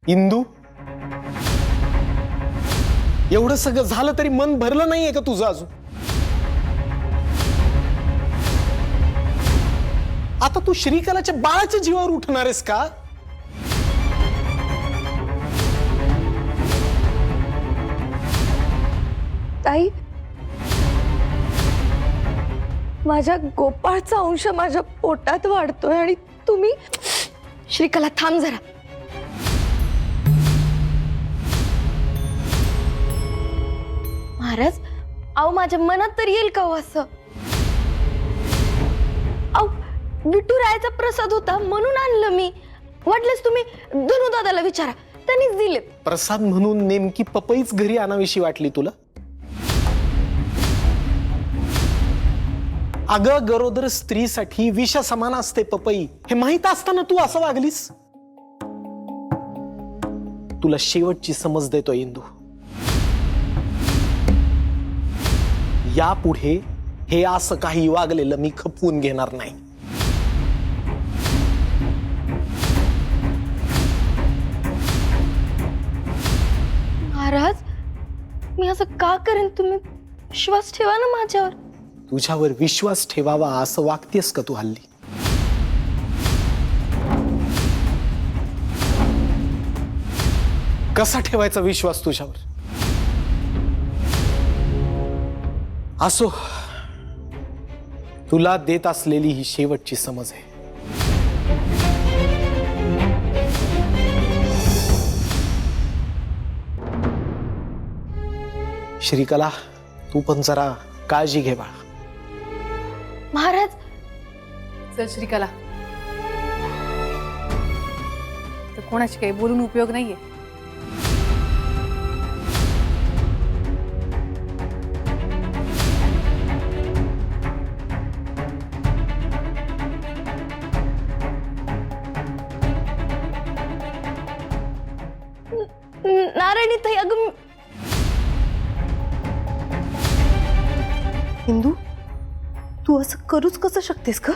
इंदू, एवढं सगळं झालं तरी मन भरलं नाहीये का तुझं अजून? आता तू श्रीकलाच्या बाळाच्या जीवावर उठणार आहेस का? ताई, माझ्या गोपाळचा अंश माझ्या पोटात वाढतोय आणि तुम्ही श्रीकला थांब जरा. महाराज, अहो माझ्या मनात तर येईल का हो असं? अहो विठुरायाचा प्रसाद होता म्हणून आणलं मी. वाटलेस तुम्ही धनु दादाला विचारा, त्यांनीच दिले. प्रसाद म्हणून नेमकी पपईच घरी आणावीशी वाटली तुला? अगं, गरोदर स्त्रीसाठी विष समान असते पपई, हे माहित असताना तू असं वागलीस? तुला शेवटची समज देतो इंदू, यापुढे हे असं काही वागलेलं मी खपवून घेणार नाही. महाराज, मी असं का करेन? तुम्ही विश्वास ठेवा ना माझ्यावर. तुझ्यावर विश्वास ठेवावा असं वागतेस का तू हल्ली? कसा ठेवायचा विश्वास तुझ्यावर? असो, तुला देत असलेली ही शेवटची समज आहे. श्रीकला, तू पण जरा काळजी घे बाळा. महाराज, चल श्रीकला, तर कोणाशी काही बोलून उपयोग नाहीये. नारायणी ताई, अगं हिंदू, तू असं करूच कसं शकतेस का?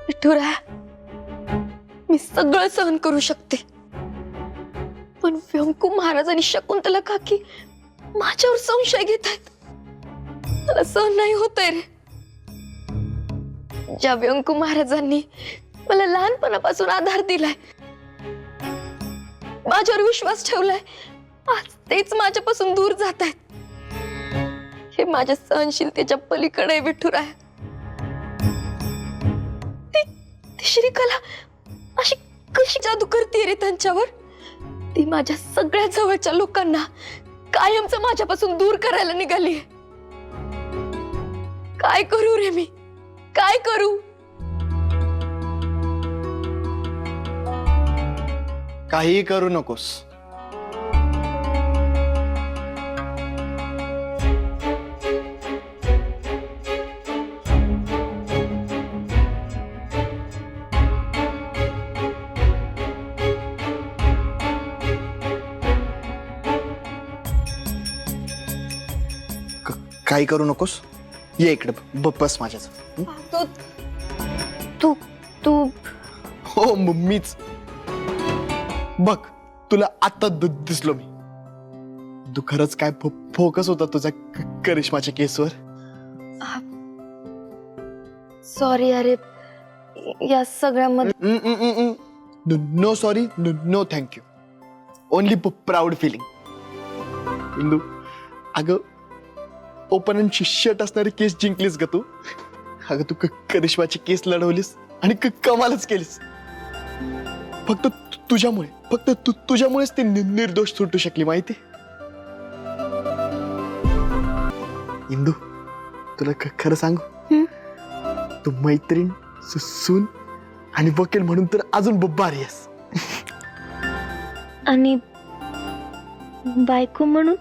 विठुराया, मी सगळं सहन करू शकते, पण व्यंकू महाराज आणि शकुंतला काकी माझ्यावर संशय घेत आहेत. मला सहन नाही होतंय रे. ज्या व्यंकू महाराजांनी मला लहानपणापासून आधार दिलाय, माझ्यावर विश्वास ठेवलाय, आज तेच माझ्यापासून दूर जात आहेत. हे माझ्या सहनशीलतेच्या पलीकडे आहे विठुराया. श्रीकला अशी कशी जादू करते रे त्यांच्यावर? ती माझ्या सगळ्या जवळच्या लोकांना कायमचं माझ्यापासून दूर करायला निघाली. काय करू रे मी? काय करू? काही करू नकोस. काही करू नकोस. ये इकडे, बस माझ्याच. तू तू हो, मम्मीच. बघ, तुला आता दिसलो मी. तू खरंच काय फोकस होता तुझा करिश्माच्या केसवर? सॉरी अरे, या सगळ्यामध्ये no sorry, no thank you. Only proud feeling. Indu, अगं ओपन शर्ट असणारे केस जिंकलीस का तू? अगं तू करिश्माची केस लढवलीस आणि कमालच केलीस. फक्त तुझ्यामुळेच ती निर्दोष सुटू शकली, माहिती? इंदू, तुला खरं सांगू, तू मैत्रीण, सून आणि वकील म्हणून तर अजून भारी आहेस. आणि बायको म्हणून?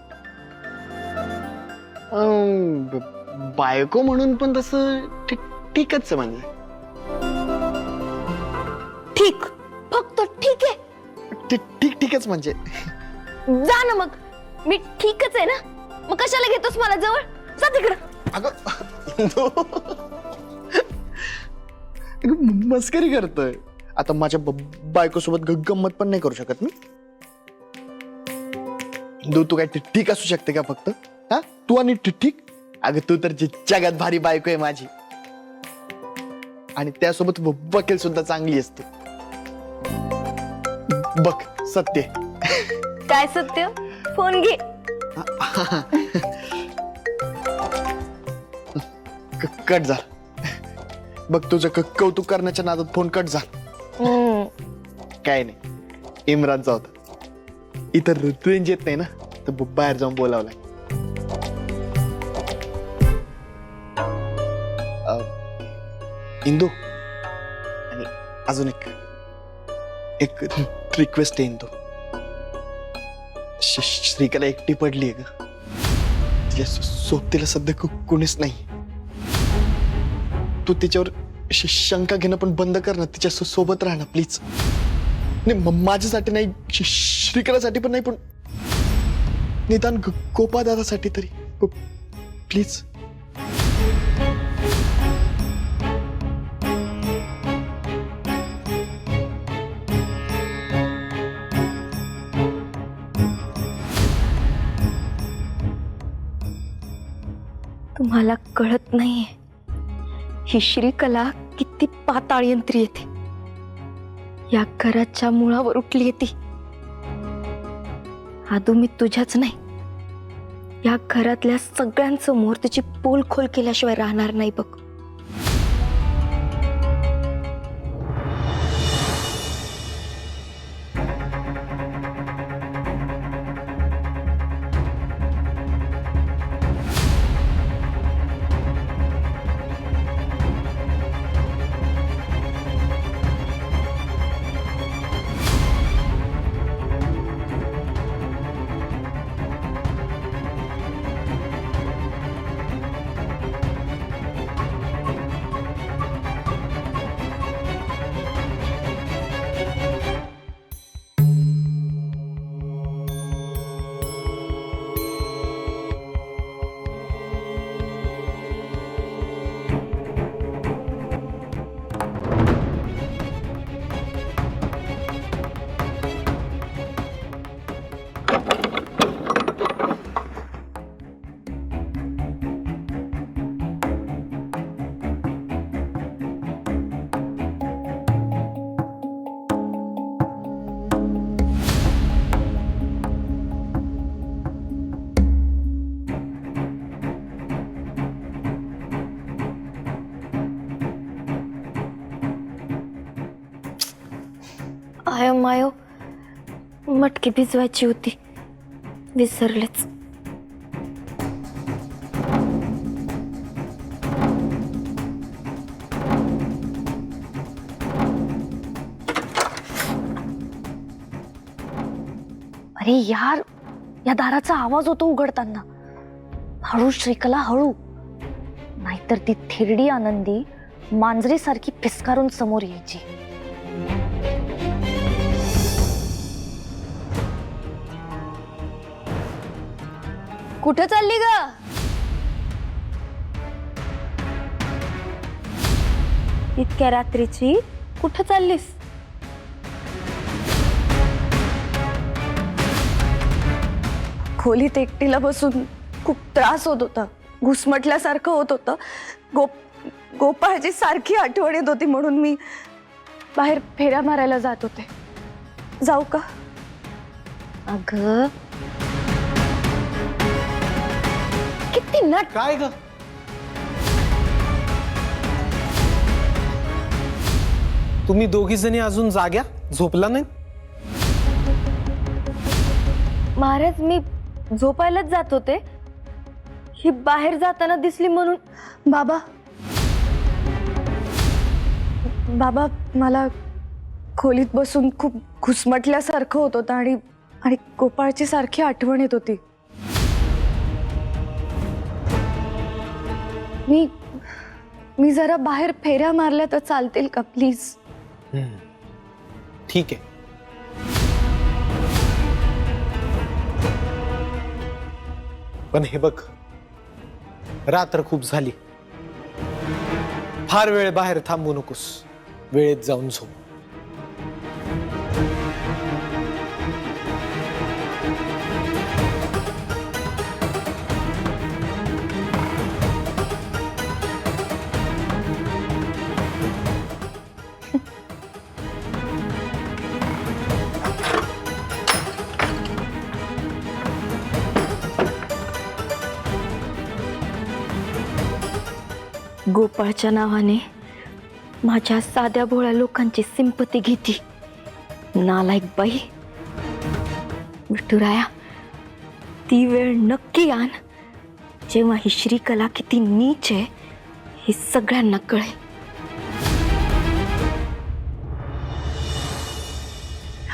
बायको म्हणून पण तसं ठीकच आहे म्हणजे. ठीक, फक्त ठीक आहे. ठीकच म्हणजे. जा ना मग, मी ठीकच आहे ना, मग कशाला घेतोस मला जवळ? जा तिकडं. अगं मस्करी करतोय. आता माझ्या बायको सोबत गंमत पण नाही करू शकत मी. तू काय ठीक असू शकते का फक्त? हा, तू आणि ठीक? अगं तू तर जगात भारी बायको आहे माझी, आणि त्यासोबत वकील सुद्धा चांगली असते. बघ सत्य. काय सत्य? फोन घे. कट जा. बघ तुझं कौतुक करण्याच्या नादात फोन कट जा. काय नाही, इम्रानचा होता. इतर रेंज येत नाही ना, तर बाहेर जाऊन बोलावलाय. इंदू, आणि अजून एक रिक्वेस्ट आहे इंदू. श्रीकला एकटी पडली आहे ग. तिच्या सोबतीला सध्या कोणीच नाही. तू तिच्यावर शंका घेणं पण बंद कर ना. तिच्या सोबत राहा ना प्लीज. नाही माझ्यासाठी नाही, श्रीकलासाठी पण नाही, पण निदान गोपा दादासाठी तरी प्लीज. तुम्हाला कळत नाहीये, ही श्रीकला किती पाताळ यंत्री येते. या घराच्या मुळावर उठली येते. आदू मी तुझ्याच नाही, या घरातल्या सगळ्यांसमोर तिची पोल खोल केल्याशिवाय राहणार नाही बघ. आयो मायो, मटकी भिजवायची होती, विसरलेच. अरे यार, या दाराचा आवाज होतो उघडताना. हळू श्रीकला, हळू, नाहीतर ती थिरडी आनंदी मांजरी सारखी फिसकारून समोर यायची. कुठं चालली ग? इतक्या रात्रीची कुठं चाललीस? खोलीत एकटीला बसून खूप त्रास होत होता, घुसमटल्यासारखं होत होतं. गोपाळची सारखी आठवण येत होती, म्हणून मी बाहेर फेऱ्या मारायला जात होते. जाऊ का? अगं किती नट. काय ग? तुम्ही दोघी जणी अजून जाग्या, झोपला नाही? महाराज, मी झोपायलाच जात होते. ही बाहेर जाताना दिसली म्हणून. बाबा, मला खोलीत बसून खूप घुसमटल्यासारखं होत होतं, आणि आणि गोपाळची सारखी आठवण येत होती. मी जरा बाहेर फेऱ्या मारल्या तर चालतील का प्लीज? ठीक आहे. पण हे बघ, रात्र खूप झाली. फार वेळ बाहेर थांबू नकोस. वेळेत जाऊन झोप. गोपाळच्या नावाने माझ्या साध्या भोळ्या लोकांची सिंपती घेती. नालायक बाई. विठुराया, ती वेळ नक्की आण जेव्हा ही श्रीकला किती नीच आहे हे सगळ्यांना कळेल.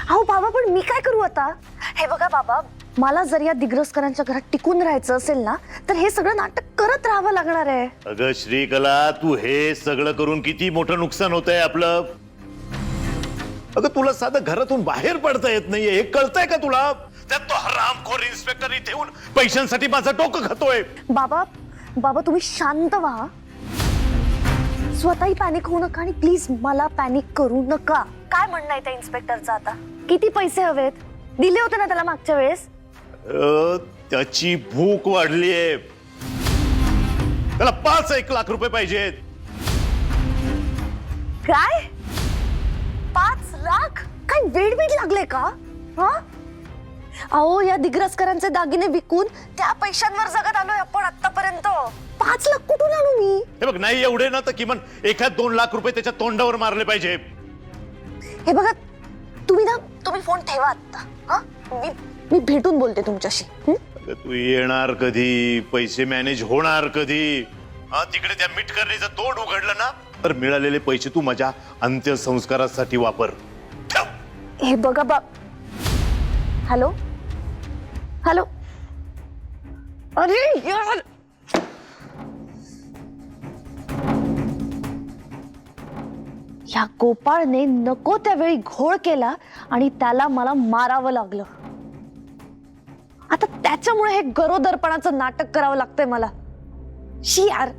अहो बाबा, पण मी काय करू आता? हे बघा बाबा, मला जर या दिग्रसकरांच्या घरात टिकून राहायचं असेल ना, तर हे सगळं नाटक करत राहावं लागणार आहे. अगं श्रीकला, तू हे सगळं करून किती मोठं नुकसान होतंय आपलं. अगं तुला साधं घरातून बाहेर पडता येत नाहीये, हे कळतंय का तुला? त्यात तो हरामखोर इन्स्पेक्टर इथे येऊन पैशांसाठी माझं डोकं खातोय. बाबा बाबा, तुम्ही शांत व्हा. स्वतःही पॅनिक होऊ नका आणि प्लीज मला पॅनिक करू नका. काय म्हणणं आहे त्या इन्स्पेक्टरचं आता? किती पैसे हवेत? दिले होते ना त्याला मागच्या वेळेस. त्याची भूक वाढलीये. त्याला 5-1 लाख रुपये पाहिजेत. काय? 5 लाख? काय वेडबीड लागले का? हा? अहो, या दिग्रसकरांचे दागिने विकून त्या पैशांवर जगत आलोय आपण आतापर्यंत. 5 लाख कुठून आणू मी? हे बघ, नाही एवढे ना तर किमान 1-2 लाख रुपये त्याच्या तोंडावर मारले पाहिजे. हे बघा, तुम्ही फोन ठेवा आता. हा? मी भेटून बोलते तुमच्याशी. अगं, तू येणार कधी? पैसे मॅनेज होणार कधी? तिकडे त्या मिटकरणीचं तोंड उघडलं ना, तर मिळालेले पैसे तू माझ्या अंत्यसंस्कारासाठी वापर. ठेव. हे बघा हॅलो हॅलो. अरे यार, या गोपाळने नको त्यावेळी घोळ केला आणि त्याला मला मारावं लागलं. आता त्याच्यामुळे हे गरोदरपणाचं नाटक करावं लागतंय मला. शी यार.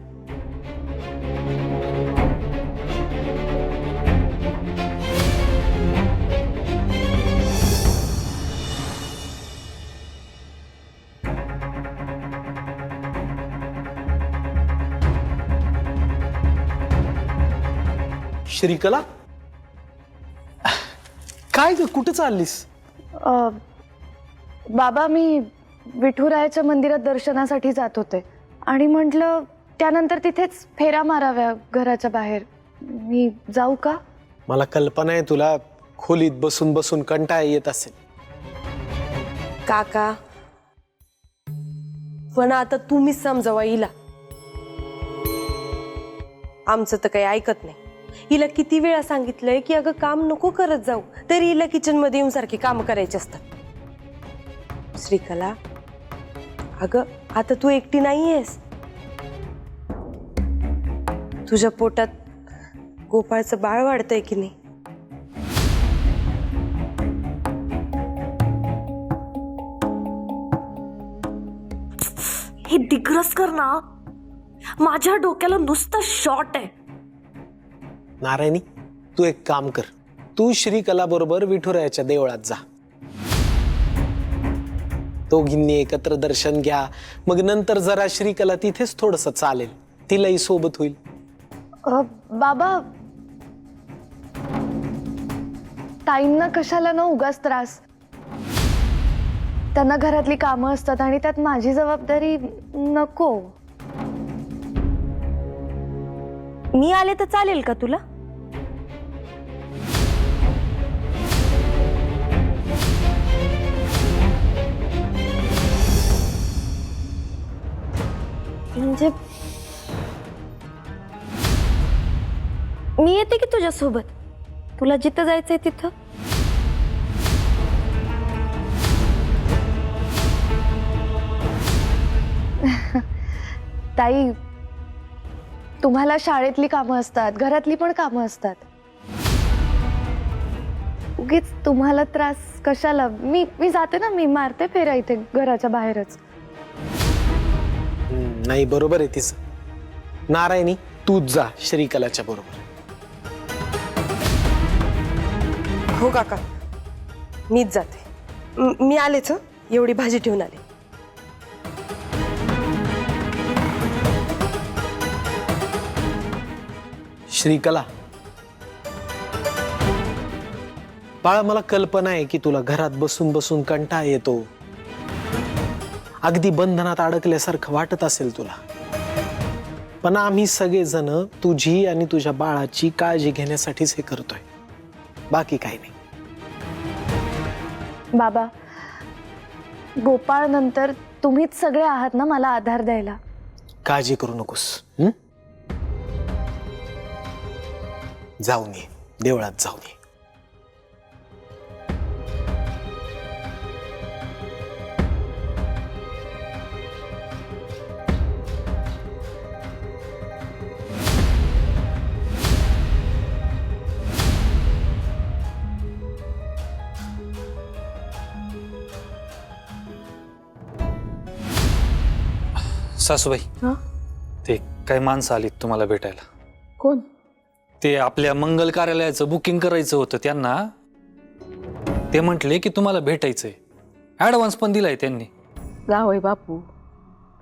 श्रीकला, काय ग, कुठे चाललीस? बाबा, मी विठुरायाच्या मंदिरात दर्शनासाठी जात होते आणि म्हटलं त्यानंतर तिथेच फेऱ्या माराव्या घराच्या बाहेर. मी जाऊ का? मला कल्पना आहे तुला खोलीत बसून बसून कंटाळा येत असेल. काका, पण आता तुम्हीच समजावा हिला. आमचं तर काही ऐकत नाही. हिला किती वेळा सांगितलंय की अगं काम नको करत जाऊ, तरी हिला किचन मध्ये येऊन सारखी काम करायची असतात. श्रीकला, अगं आता तू एकटी नाहीयेस. तुझ्या पोटात गोपाळचं बाळ वाढतंय की नाही? हे दिग्रसकर ना माझ्या डोक्याला नुसतं शॉट आहे. नारायणी, तू एक काम कर. तू श्रीकला बरोबर विठुरायाच्या देवळात जा. दोघींनी एकत्र दर्शन घ्या. मग नंतर जरा श्रीकला तिथेच थोडस चालेल, तिलाही सोबत होईल. बाबा, ताईंना कशाला ना उगाच त्रास. त्यांना घरातली कामं असतात आणि त्यात माझी जबाबदारी नको. मी आले तर चालेल का तुला? म्हणजे मी येते की तुझ्या सोबत. तुला जिथं जायचंय तिथं. ताई, तुम्हाला शाळेतली कामं असतात, घरातली पण कामं असतात. उगीच तुम्हाला त्रास कशाला? मी जाते ना, मी मारते फेरा इथे घराच्या बाहेरच. नाही, बरोबर आहे तिचं. नारायणी, तूच जा श्रीकलाच्या बरोबर. हो काका, मीच जाते. मी आलेच हं. एवढी भाजी ठेवून आले. श्रीकला, बाळा, मला कल्पना आहे की तुला घरात बसून बसून कंटाळा येतो, अगदी बंधनात अडकल्यासारखं वाटत असेल तुला. पण आम्ही सगळेजण तुझी आणि तुझ्या बाळाची काळजी घेण्यासाठीच हे करतोय, बाकी काही नाही. बाबा, गोपाळ नंतर तुम्हीच सगळे आहात ना मला आधार द्यायला. काळजी करू नकोस. जाऊन ये, देवळात जाऊन ये. सासूबाई, ते काय माणसं आलीत तुम्हाला भेटायला. कोण? ते आपल्या मंगल कार्यालयाचं बुकिंग करायचं होतं त्यांना. ते म्हटले की तुम्हाला भेटायचंय, ऍडव्हान्स पण दिलाय त्यांनी. जावई बापू,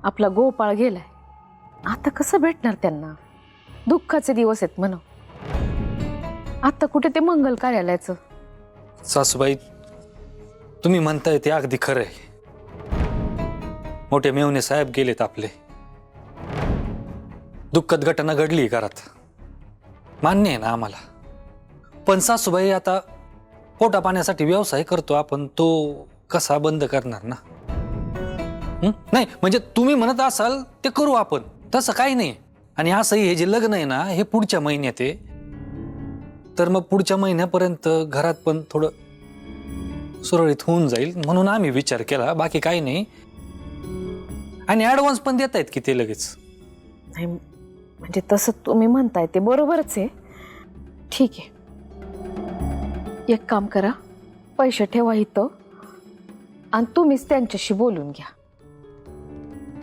आपला गोपाळ गेलाय, आता कसं भेटणार त्यांना? दुःखाचे दिवस आहेत म्हणा. आता कुठे ते मंगल कार्यालयाचं? सासूबाई, तुम्ही म्हणताय ते अगदी खरं आहे. मोठे मेवणे साहेब गेलेत आपले, दुःखद घटना घडली घरात, मान्य आहे ना आम्हाला. पण सासूबाई, आता पोटा पाण्यासाठी व्यवसाय करतो आपण, तो कसा बंद करणार ना? नाही म्हणजे तुम्ही म्हणत असाल ते करू आपण, तसं काही नाही. आणि असंही हे जे लग्न आहे ना, हे पुढच्या महिन्यात आहे, तर मग पुढच्या महिन्यापर्यंत घरात पण थोडं सुरळीत होऊन जाईल म्हणून आम्ही विचार केला, बाकी काही नाही. आणि ऍडव्हान्स पण देत आहेत की ते लगेच. नाही म्हणजे तसं तुम्ही म्हणताय ते बरोबरच आहे. ठीक आहे, एक काम करा, पैसे ठेवा इथं आणि तुम्हीच त्यांच्याशी बोलून घ्या.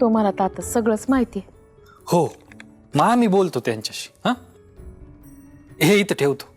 तुम्हाला तर आता सगळंच माहिती आहे. हो, मग आम्ही बोलतो त्यांच्याशी. हा, हे इथं ठेवतो.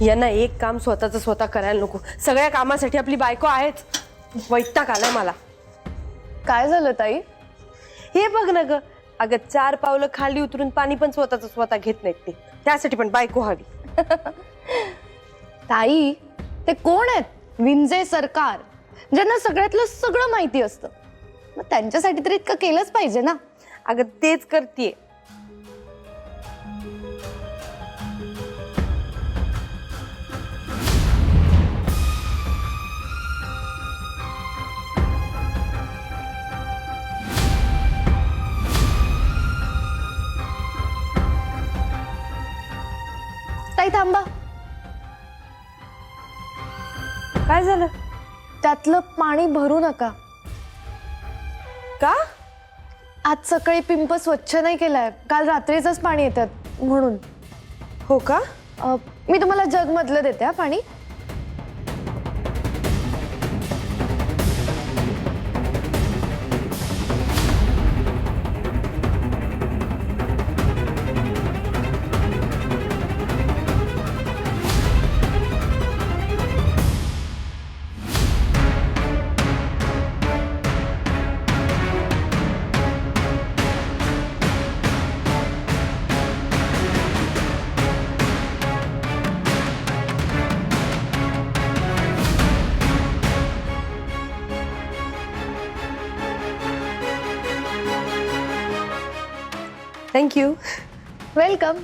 यांना एक काम स्वतःच स्वतः करायला नको, सगळ्या कामासाठी आपली बायको आहेच. वैताग आलाय मला. काय झालं ताई? हे बघ ना ग, अगं 4 पावलं खाली उतरून पाणी पण स्वतःच स्वतः घेत नाहीत ते, त्यासाठी पण बायको हवी. ताई, ते कोण आहेत? विंजे सरकार, ज्यांना सगळ्यातलं सगळं माहिती असतं. मग त्यांच्यासाठी तरी इतकं केलंच पाहिजे ना. अगं तेच करतीये. थांबा. काय झालं? त्यातलं पाणी भरू नका. का? आज सकाळी पिंप स्वच्छ नाही केलाय. काल रात्रीचंच पाणी येतात म्हणून. हो का? मी तुम्हाला जग मधलं देते हा पाणी. थँक्यू. वेलकम.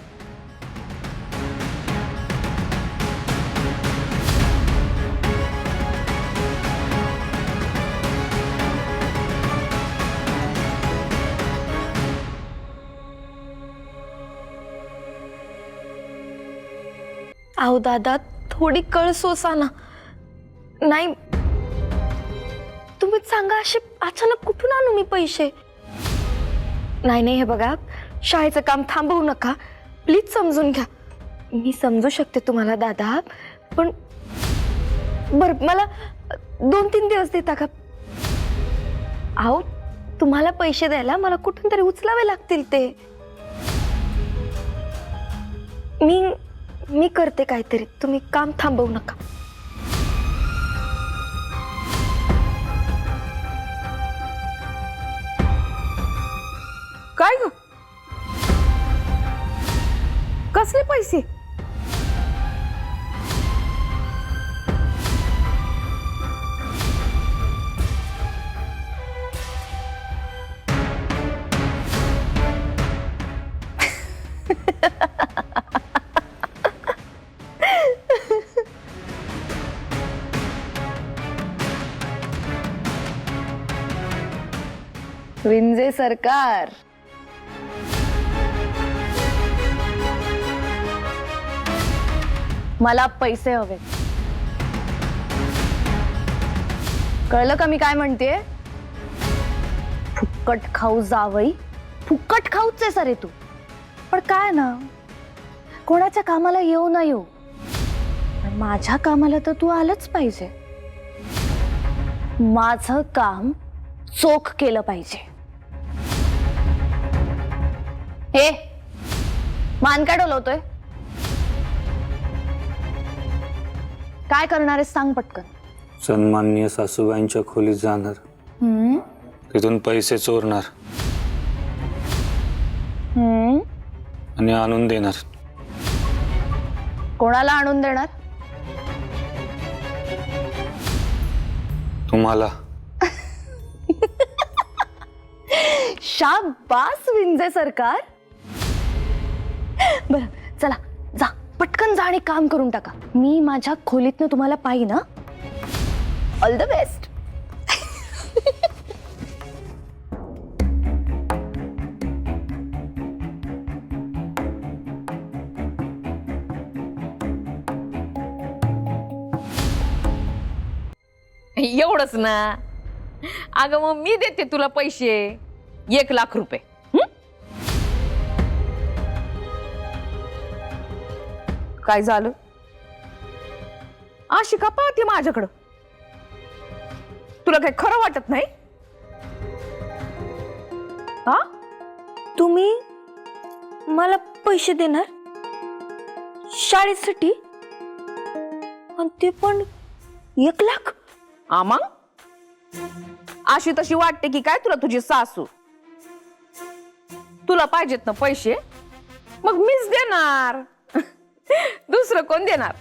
अहो दादा, थोडी कळ सोसा ना. नाही, तुम्हीच सांगा, असे अचानक कुठून आणू मी पैसे? नाही नाही, हे बघा, शाळेचं काम थांबवू नका प्लीज, समजून घ्या. मी समजू शकते तुम्हाला दादा, पण बरं मला 2-3 दिवस देता का? अहो, तुम्हाला पैसे द्यायला मला कुठून तरी उचलावे लागतील ते. मी करते काहीतरी, तुम्ही काम थांबवू नका. काय ग? कसले पैसे? विंजे सरकार. मला पैसे हवे. कळलं का मी काय म्हणतेय? फुकट खाऊ जावई, फुकट खाऊच आहे सरे तू. पण काय ना, कोणाच्या कामाला येऊ ना येऊ, पण माझ्या कामाला तर तू आलंच पाहिजे. माझं काम चोख केलं पाहिजे. हे मान काय डोलवतोय? काय करणार आहेस सांग पटकन. सन्माननीय सासूबाईंच्या खोलीत जाणार, तिथून पैसे चोरणार आणि आणून देणार. कोणाला आणून देणार? तुम्हाला. शाबास विंजे सरकार. बरं चला, जा पटकन जा आणि काम करून टाका. मी माझ्या खोलीतनं तुम्हाला पाहिन ना. All the best. एवढंच ना? अगं मग मी देते तुला पैसे 1 लाख रुपये. काय झालं? अशी का पाहते माझ्याकडं? तुला काही खरं वाटत नाही? हा? तुम्ही मला पैसे देणार शाळेसाठी? आणि ते पण 1 लाख? मग अशी तशी वाटते की काय तुला तुझी सासू? तुला पाहिजेत ना पैसे, मग मीच देणार. दुसरं कोण देणार?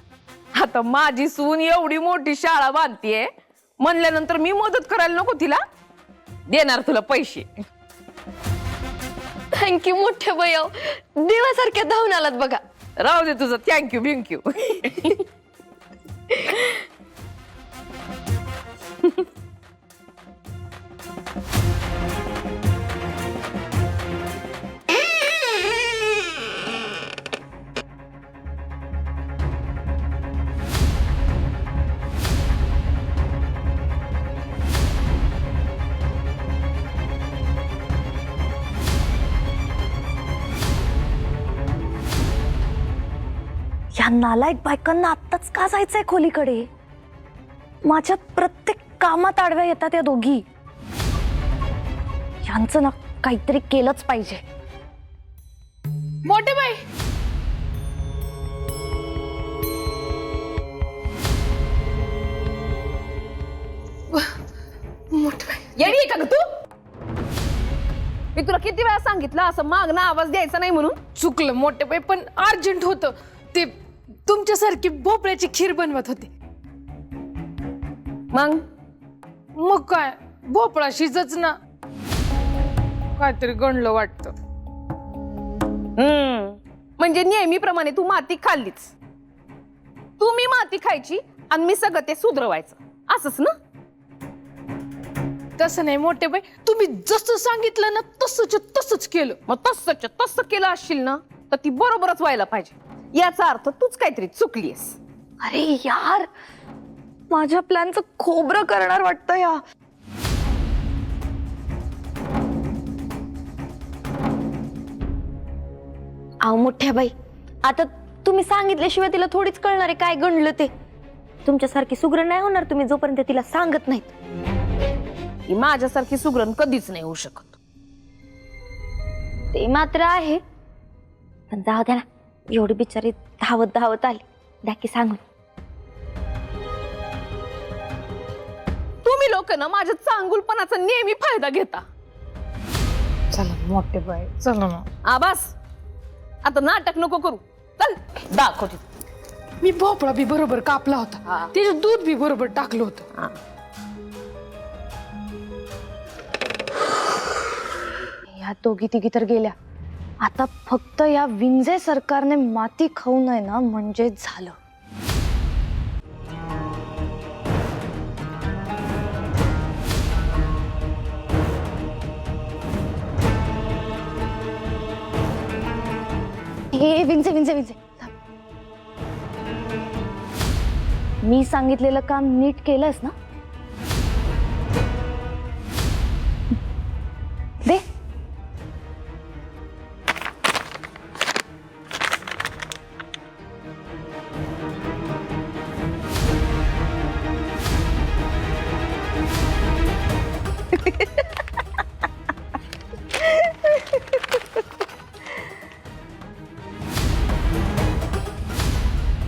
आता माझी सून एवढी मोठी शाळा बांधतीये म्हणल्यानंतर मी मदत करायला नको तिला? देणार तुला पैसे. थँक्यू मोठे भैया, देवासारख्या धावून आलात बघा. राहू दे तुझं थँक्यू बिंक्यू. या नालायक बायकांना आत्ताच का जायचंय खोलीकडे? माझ्या प्रत्येक कामात आडव्या येतात या दोघी. यांचं ना काहीतरी केलंच पाहिजे. मोठे बाई, येडी आहे का ग तू? मी तुला किती वेळा सांगितलं असं मागणं आवाज द्यायचा नाही म्हणून. चुकलं मोठे बाई, पण अर्जंट होतं. ते तुमच्यासारखी भोपळ्याची खीर बनवत होते. मग काय, भोपळा शिजच ना. काहीतरी गणलं वाटतं. म्हणजे नेहमीप्रमाणे तू माती खाल्लीच. तू मी माती खायची आणि मी सगळं ते सुधरवायचं असंच ना? तसं नाही मोठे बाई, तुम्ही जसं सांगितलं ना तसंच केलं. मग तसं केलं असशील ना तर ती बरोबरच व्हायला पाहिजे. याचा अर्थ तूच काहीतरी चुकलीस. अरे यार, माझ्या प्लॅनचं खोबरं करणार वाटतं या. अहो मोठ्या बाई, आता तुम्ही सांगितल्याशिवाय तिला थोडीच कळणार आहे काय गणलं ते. तुमच्यासारखी सुगरण नाही होणार तुम्ही जोपर्यंत तिला सांगत नाहीत. ही माझ्यासारखी सुगरण कधीच नाही होऊ शकत. ते मात्र आहे, पण जाऊ द्या ना, एवढी बिचारी धावत आली. द्या की सांगून. तुम्ही लोक ना माझ्या चांगुलपणाचा नेहमी फायदा घेता. चला मोठे बाई, चला ना. बस आता नाटक नको करू. चल दाखवते. मी भोपळा बी बरोबर कापला होता, त्याच्यात दूध बी बरोबर टाकलं होतं. या दोघी तिघी तर गेल्या. आता फक्त या विंजे सरकारने माती खाऊ नये ना म्हणजे झालं. हे विंजे विंजे विंजे, मी सांगितलेलं काम नीट केलंस ना? दे.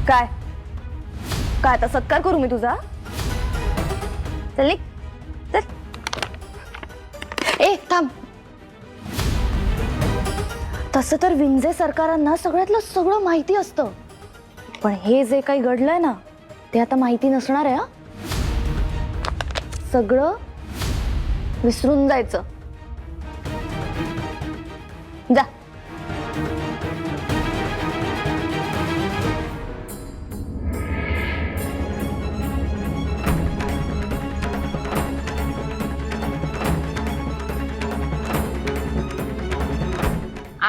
काय काय आता सत्कार करू मी तुझा? चल निघ. चल. ए थांब. तसं तर विंजे सरकारांना सगळ्यातलं सगळं माहिती असतं, पण हे जे काही घडलंय ना ते आता माहिती नसणार आहे. सगळं विसरून जायचं. जा.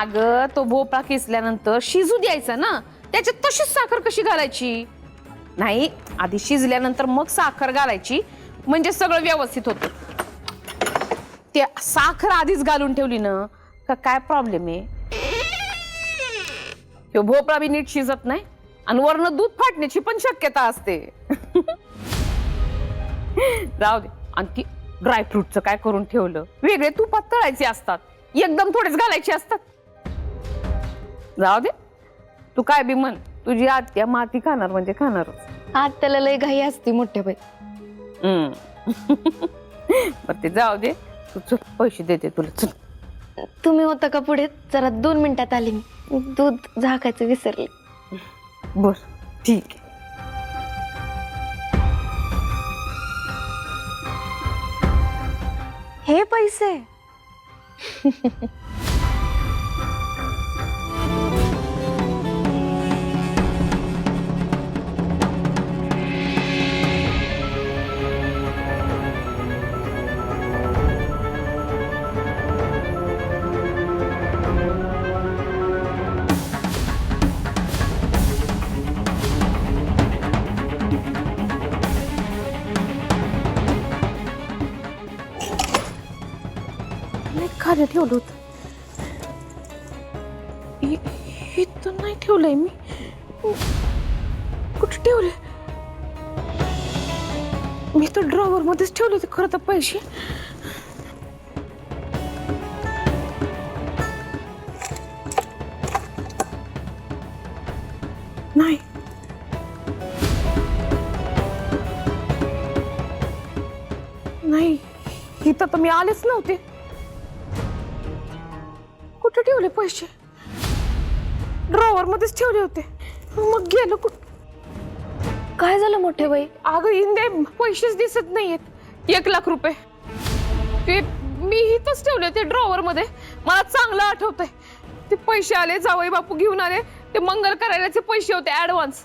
अगं तो भोपळा किसल्यानंतर शिजू द्यायचा ना. त्याच्यात तशीच साखर कशी घालायची? नाही, आधी शिजल्यानंतर मग साखर घालायची म्हणजे सगळं व्यवस्थित होतं. ते साखर आधीच घालून ठेवली ना का काय प्रॉब्लेम आहे? तो भोपळा बी नीट शिजत नाही आणि वरनं दूध फाटण्याची पण शक्यता असते. जाऊ दे. आणि ती ड्रायफ्रूटचं काय करून ठेवलं? वेगळे तुपात तळायचे असतात, एकदम थोडेच घालायचे असतात. जाऊ दे, तू काय बी म्हण, तुझी आत्या माती खाणार म्हणजे खाणारच. आज त्याला लय घाई असते मोठ्या बाई. बरं ते जाऊ दे, तू चल पैसे देते तुला. चल. तुम्ही होता का पुढे? जरा 2 मिनिटात आले मी. दूध झाकायचं विसरले. बर ठीक आहे. हे पैसे खाली ठेवलं होतं. इथं नाही ठेवलंय मी. कुठे ठेवले? मी तर ड्रॉवर मध्येच ठेवले होते खरं तर पैसे. नाही, नाही, इथं तर मी आलेच नव्हते. कुठे ठेवले पैसे? ड्रॉवर मध्येच ठेवले होते. मग गेलो कुठं? काय झालं मोठे बाई? अगं इंदे, पैसेच दिसत नाहीयेत. 1 लाख रुपये ते मी इथंच ठेवले ते ड्रॉवर मध्ये. मला चांगलं आठवतंय. ते पैसे आले, जावई बापू घेऊन आले. ते मंगल कार्यालयाचे पैसे होते ऍडव्हान्स.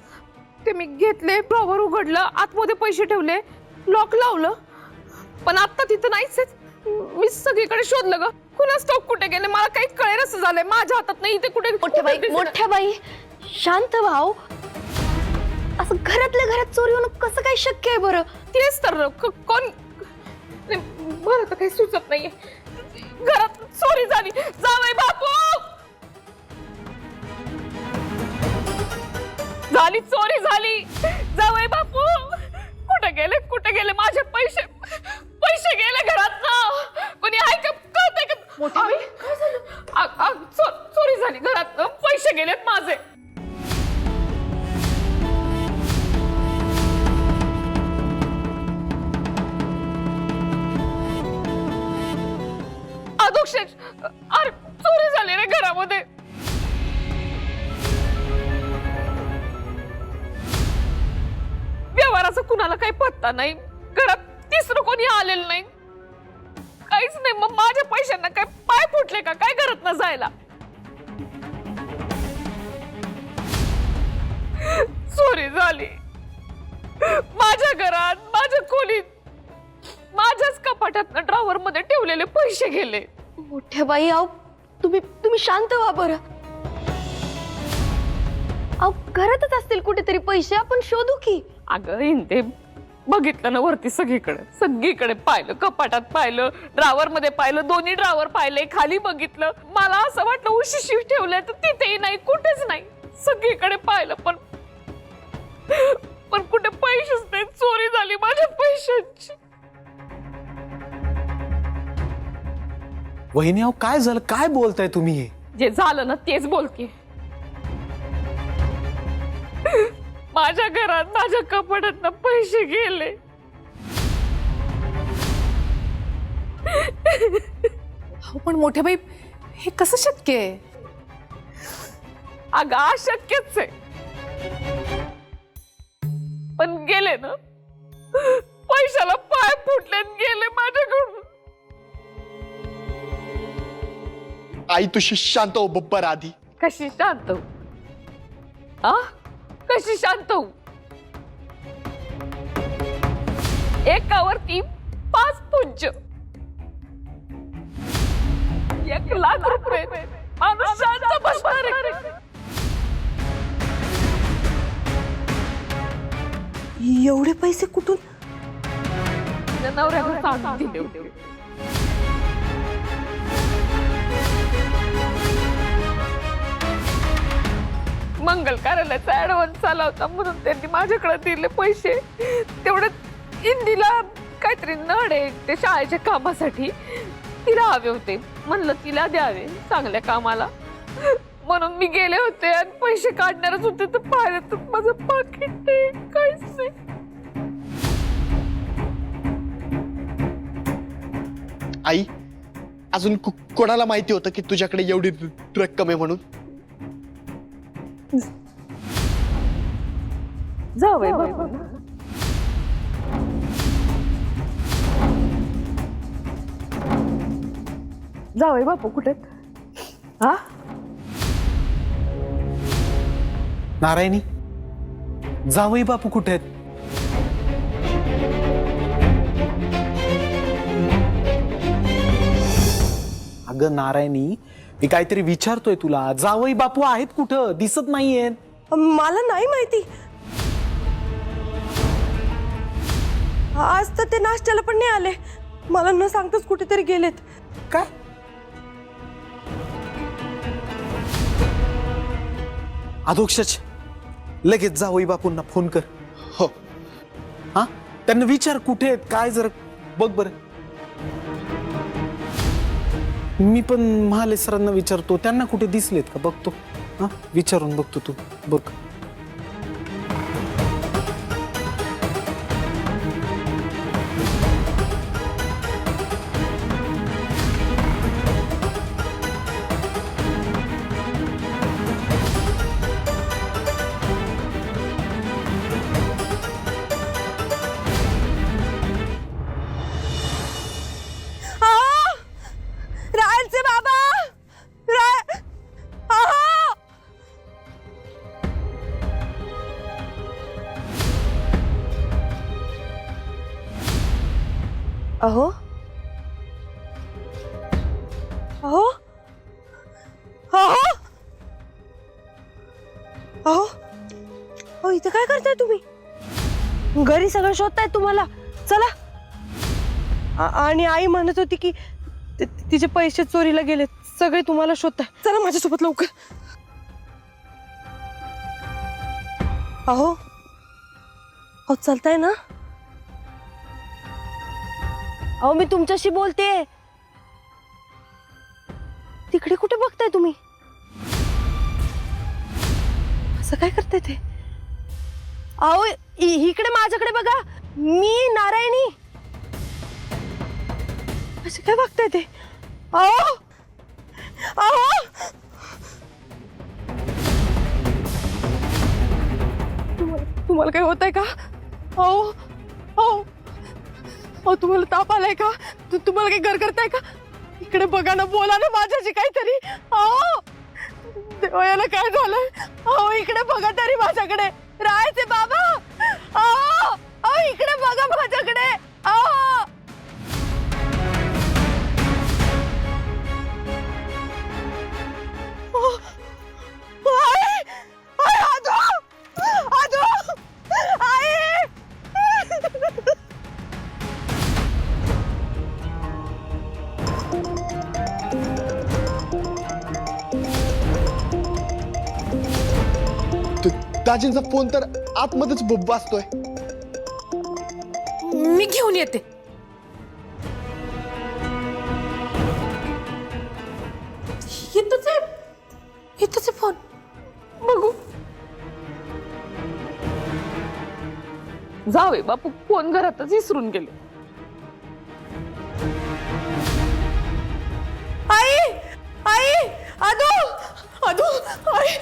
ते मी घेतले, ड्रॉवर उघडलं, आतमध्ये पैसे ठेवले, लॉक लावलं. पण आता तिथं नाहीच आहेत. मी सगळीकडे शोधलं ग, कुणाच ठाऊक कुठे गेले. मला काही कळेल असं झालंय. माझ्या हातात नाही. ते कुठे? मोठ्या बाई शांत व्हाव. असं घरातल्या घरात चोरी होणं कसं काय शक्य आहे बरं? तेच तर कोण नाही, मला तर काही सुचत नाहीये. घरात चोरी झाली. जावई बापू, झाली चोरी झाली. जावई बापू कुठे गेले? कुठे गेले माझे पैसे? पैसे गेले घरात ना. कोणी आहे का? कळतंय का? मोठी बाई काय झालं? चोरी झाली घरात. पैसे गेलेत माझे. अधोक्षज, अरे चोरी झाली रे घरामध्ये. व्यवहाराचा कुणाला काही पत्ता नाही. घरात तिसरं कोणी आलेलं नाही. काहीच नाही. मग माझ्या पैशांना काय पाय फुटले का काय घरात न जायला? चोरी झाली माझ्या घरात, माझ्या खोलीत, माझ्याच कपाटात ड्रॉवर मध्ये ठेवलेले पैसे गेले. मोठ्या बाई अहो, तुम्ही शांत व्हा बरं. अहो घरातच असतील कुठेतरी पैसे, आपण शोधू की. अगं इंदे, बघितलं ना वरती सगळीकडे पाहिलं, कपाटात पाहिलं, ड्रॉवर मध्ये पाहिलं, दोन्ही ड्रॉवर पाहिले, खाली बघितलं. मला असं वाटलं उशिशी ठेवलंय तर तिथेही नाही, कुठेच नाही. सगळीकडे पाहिलं पण कुठे पैसेच नाही. चोरी झाली माझ्या पैशांची. वहिनी अहो काय झालं? काय बोलताय तुम्ही हे? जे झालं ना तेच बोलते. माझ्या घरात, माझ्या कपाटात पैसे गेले. पण मोठ्या बाई हे कसं शक्य आहे? अगं अशक्यच आहे. पण गेले ना, पैशाला पाय फुटले, गेले माझ्याकडून. आई तुझी शांत हो बब्बर आधी. कशी शांत होऊ? आ? कशी शांत होऊ? एकावरती 5 पुंज, 1 लाख रुपये. माणूस शांत बसणार आहे? एवढे पैसे कुठून? नवऱ्याला सांगून दिले होते. मंगल कार्यालयाचा ऍडव्हान्स आला होता म्हणून त्यांनी माझ्याकडे दिले पैसे. तेवढ्यात इंदीला काहीतरी नड आहे ते शाळेच्या कामासाठी, तिला हवे होते. म्हणलं तिला द्यावे चांगल्या कामाला, म्हणून मी गेले होते आणि पैसे काढणारच होते तर पाहिलं तर माझं पाकिट काहीच नाही. आई अजून कोणाला माहिती होतं की तुझ्याकडे एवढी रक्कम आहे म्हणून? जावई बापू, जावई बापू कुठे? हा नारायणी, जावई बापू कुठे आहेत? अगं नारायणी, मी काहीतरी विचारतोय तुला. जावई बापू आहेत कुठं? दिसत नाहीयेत. मला नाही माहिती. आज तर ते नाश्त्याला पण नाही आले. मला न सांगताच कुठेतरी गेलेत. काय? अधोक्षज, लगेच जावई बापूंना फोन कर. हो. हा, त्यांना विचार कुठे आहेत काय, जर बघ बर. मी पण महाले सरांना विचारतो, त्यांना कुठे दिसलेत का बघतो. हा, विचारून बघतो, तू बघ. रायलचे बाबा अहो अहो अहो अहो अहो इथं काय करताय तुम्ही? घरी सगळं शोधताय तुम्हाला. चला. आणि आई म्हणत होती की तिचे पैसे चोरीला गेलेत, सगळे तुम्हाला शोधताय. चला माझ्यासोबत लवकर. अहो अहो चालताय ना? अहो मी तुमच्याशी बोलते. तिकडे कुठे बघताय तुम्ही? असं काय करताय ते? अहो इकडे माझ्याकडे बघा, मी नारायणी. असं काय बघताय ते? अहो अहो तुम्हाला काय होत आहे का? अहो अहो अहो तुम्हाला ताप आलाय का? तुम्हाला काही गरगरताय का? इकडे बघा ना, बोला ना माझ्याशी काहीतरी. अहो देवा, याला काय झालंय? अहो इकडे बघा तरी माझ्याकडे. राहायचे बाबा. अहो अहो इकडे बघा माझ्याकडे. अहो दाजींचा फोन तर आतमध्येच वाजतोय. मी घेऊन येते. इथंच फोन बघू. जावे बापू फोन घरातच विसरून गेले. आई आई आदू आदू आई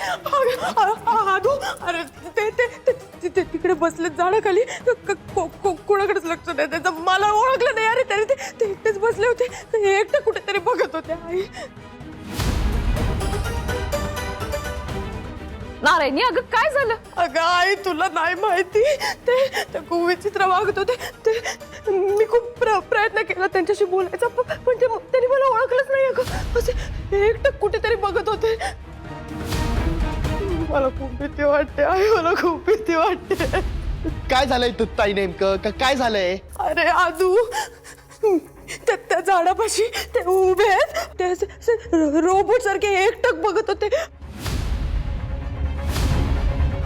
आदू. अरे ते तिकडे बसले झाडाखाली. कोणाकडेच लक्ष नाही त्याचं. मला ओळखलं नाही. अरे तरी ते एकटेच बसले होते. ते एकटे कुठेतरी बघत होते. आई नारायणी, अगं काय झालं? अगं आई तुला नाही माहिती, ते खूप विचित्र वागत होते. ते मी खूप प्रयत्न केला त्यांच्याशी बोलायचा, पण त्यांनी मला ओळखलंच नाही. अगं असे एकटं कुठेतरी बघत होते. मला खूप भीती वाटते आई, मला खूप भीती वाटते. काय झालंय ताई नेमकं? काय झालंय? अरे आदू, त्या झाडापाशी ते उभे आहेत. ते रोबोट सारखे एकटक बघत होते.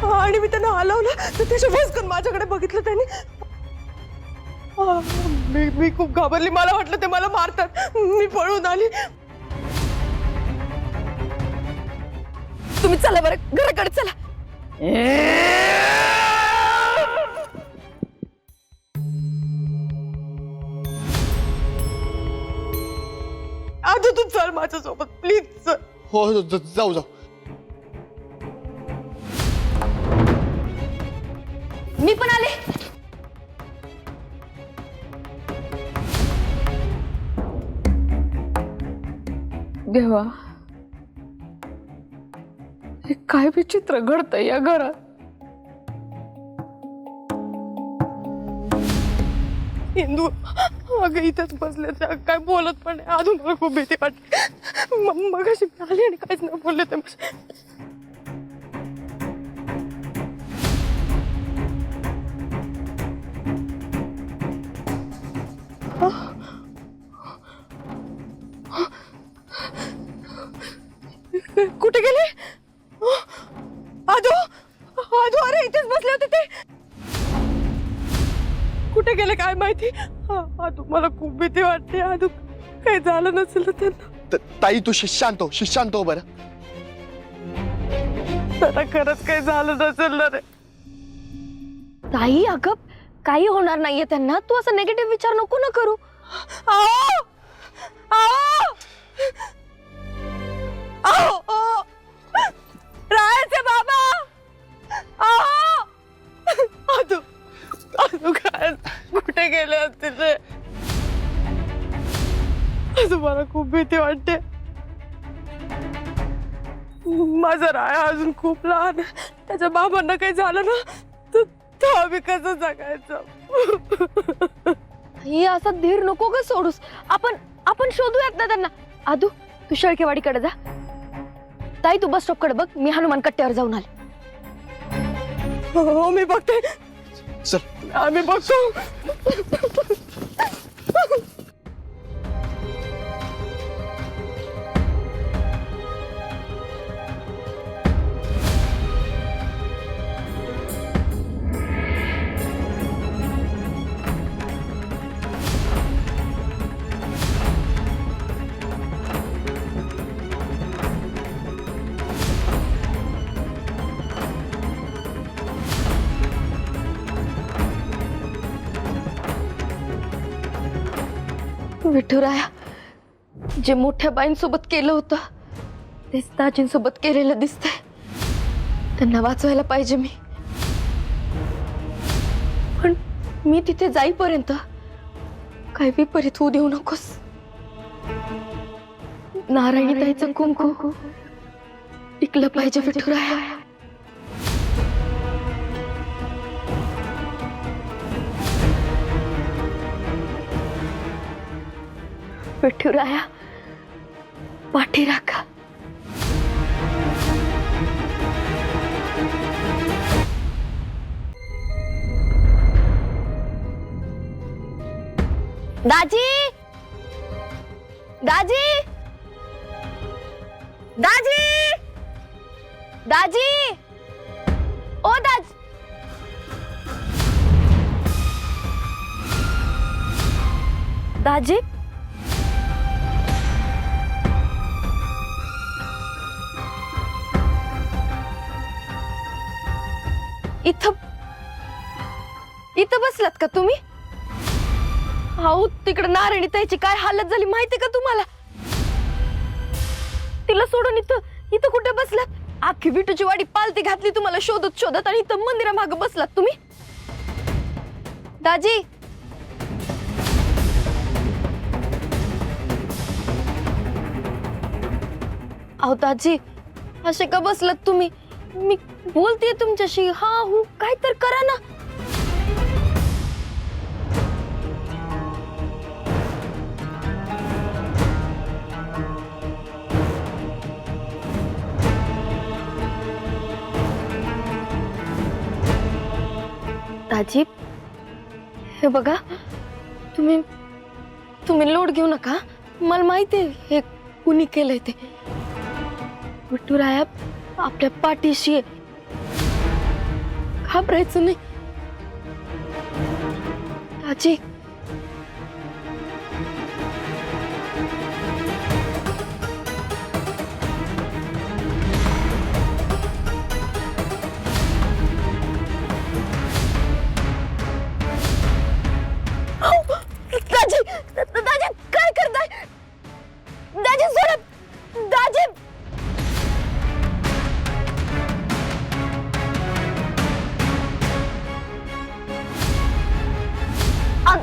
आणि मी त्यांना हलवलं तर त्याच्या भस्कन माझ्याकडे बघितलं त्यांनी. मी खूप घाबरली. मला वाटलं ते मला मारतात. मी पळून आली. तुम्ही चला बरं घराकडे चला. आदू तू चल माझ्यासोबत प्लीज चल. हो जाऊ जाऊ. मी पण आले. देवा, हे काय विचित्र घडतंय या घरात. इंदू अगं इथेच बसले, काय बोलत पण नाही. अजून मला खूप भीती वाटते. मग अशी आली आणि काहीच नाही बोलले ते. कुठे गेले? आदू आदू, अरे कुठे गेले काय माहिती. आदू मला खूप भीती वाटते. आदू काही झालं नसेल ना त्यांना. ताई तू शांत हो बरं. त्यांना खरंच काही झालं नसेल ना रे. ताई अगं काही होणार नाहीये त्यांना. तू असं नेगेटिव्ह विचार नको ना करू. आओ आओ आओ राहायचे बाबा. आओ आदू आदू काय कुठे गेले असतील रे. आदू मला खूप भीती वाटते. माझा राया अजून खूप लहान आहे. त्याच्या बाबांना काही झालं ना तर आम्ही कसं जगायचं. ही असा धीर नको ग सोडूस. आपण शोधूयात ना त्यांना. आदू तू शेळकेवाडीकडे जा. ताई तू बस स्टॉपकडे बघ. मी हनुमान कट्ट्यावर जाऊन आले. हो मी बघते. चल आम्ही बघतो. विठुराया जे मोठ्या बाईंसोबत केलं होतं तेच दाजींसोबत केलेलं दिसतंय. त्यांना वाचवायला पाहिजे मी. पण मी तिथे जाईपर्यंत काही विपरीत होऊ देऊ नकोस. नारायणी ताईचं कुंकू टिकलं पाहिजे विठुराया. विठुराया पाठी राखा. दाजी दाजी दाजी दाजी ओ दाजी. दाजी इथं बसलात का तुम्ही? अहो तिकडे नारायणी ताईची काय हालत झाली माहिती का तुम्हाला? तिला सोडून इथं कुठे बसलात? आखी विटूची वाडी पालती घातली तुम्हाला शोधत शोधत आणि इथं मंदिरामागे बसलात तुम्ही. दाजी अहो दाजी असे का बसलात तुम्ही? मी बोलतेय तुमच्याशी. हा हो काय तर करा ना. दाजी हे बघा तुम्ही लोड घेऊ नका. मला माहिती आहे हे कुणी केलंय ते. विठुराया आपल्या पाठीशी आहे. घाबरायचं नाही. दाजी दाजी दाजी काय करताय? दाजी सोडा. दाजी